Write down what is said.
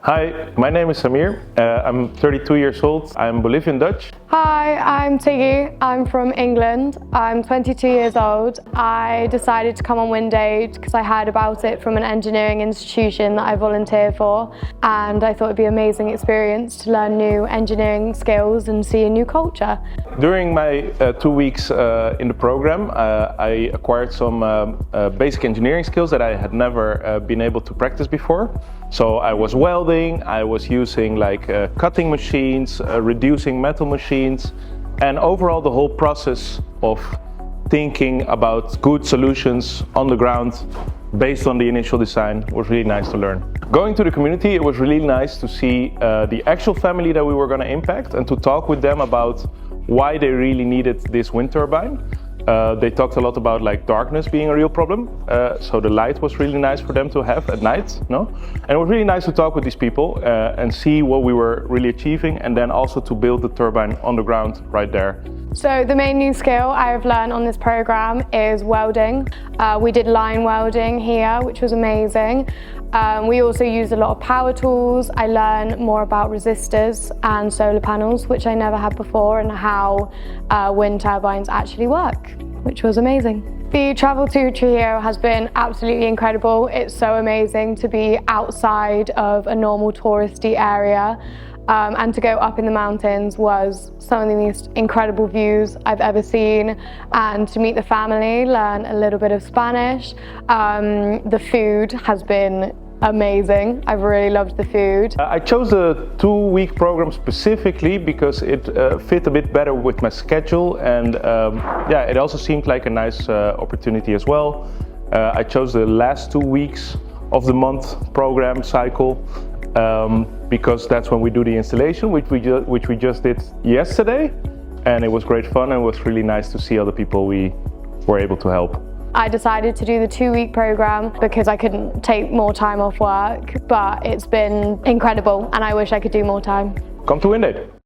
Hi, my name is Samir. I'm 32 years old. I'm Bolivian Dutch. Hi, I'm Tiggy. I'm from England. I'm 22 years old. I decided to come on Windaid because I heard about it from an engineering institution that I volunteer for, and I thought it'd be an amazing experience to learn new engineering skills and see a new culture. During my 2 weeks in the program, I acquired some basic engineering skills that I had never been able to practice before. So I was welding, I was using cutting machines, reducing metal machines, and overall the whole process of thinking about good solutions on the ground based on the initial design was really nice to learn. Going to the community, it was really nice to see the actual family that we were going to impact and to talk with them about why they really needed this wind turbine. They talked a lot about darkness being a real problem, so the light was really nice for them to have at night, no? And it was really nice to talk with these people and see what we were really achieving, and then also to build the turbine on the ground right there. So the main new skill I've learned on this program is welding. We did line welding here, which was amazing. We also used a lot of power tools. I learned more about resistors and solar panels, which I never had before, and how wind turbines actually work, which was amazing. The travel to Trujillo has been absolutely incredible. It's so amazing to be outside of a normal touristy area. And to go up in the mountains was some of the most incredible views I've ever seen, and to meet the family, learn a little bit of Spanish. The food has been amazing. I've really loved the food. I chose the 2-week program specifically because it fit a bit better with my schedule, and yeah, it also seemed like a nice opportunity as well. I chose the last 2 weeks of the month program cycle. Because that's when we do the installation, which we just did yesterday, and it was great fun, and it was really nice to see other people we were able to help. I decided to do the 2-week program because I couldn't take more time off work, but it's been incredible and I wish I could do more time. Come to Windaid.